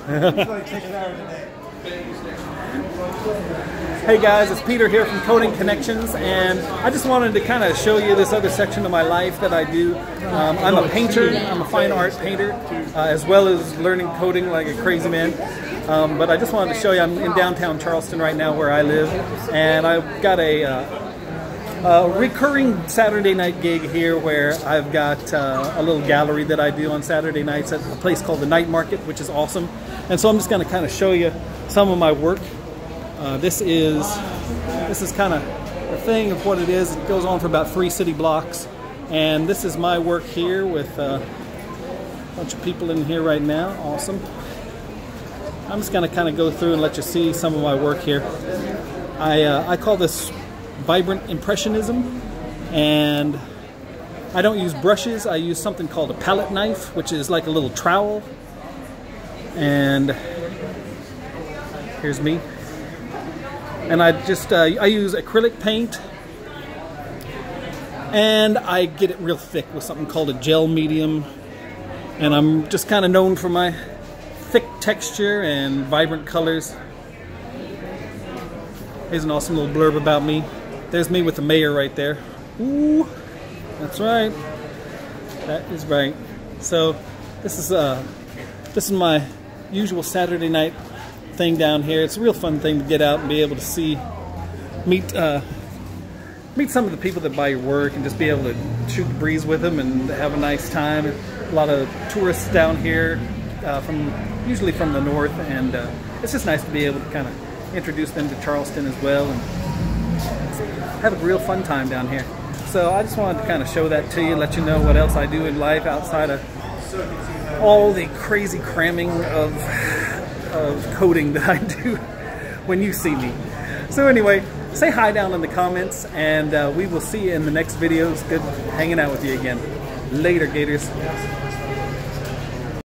Hey guys, it's Peter here from Coding Connections, and I just wanted to kind of show you this other section of my life that I do. I'm a painter, I'm a fine art painter, as well as learning coding like a crazy man. But I just wanted to show you, I'm in downtown Charleston right now where I live, and I've got a recurring Saturday night gig here where I've got a little gallery that I do on Saturday nights at a place called the Night Market, which is awesome. And so I'm just going to kind of show you some of my work. This is kind of the thing of what it is. It goes on for about 3 city blocks, and this is my work here with a bunch of people in here right now. Awesome. I'm just going to kind of go through and let you see some of my work here. I call this vibrant impressionism, and I don't use brushes. I use something called a palette knife, which is like a little trowel. And here's me. And I use acrylic paint, and I get it real thick with something called a gel medium. And I'm just kind of known for my thick texture and vibrant colors. Here's an awesome little blurb about me. There's me with the mayor right there. Ooh, that's right. That is right. So this is my usual Saturday night thing down here. It's a real fun thing to get out and be able to meet some of the people that buy your work and just be able to shoot the breeze with them and have a nice time. A lot of tourists down here, usually from the north, and it's just nice to be able to kind of introduce them to Charleston as well and have a real fun time down here. So I just wanted to kind of show that to you, let you know what else I do in life outside of all the crazy cramming of coding that I do when you see me. So anyway, say hi down in the comments, and we will see you in the next videos. Good hanging out with you again. Later, Gators.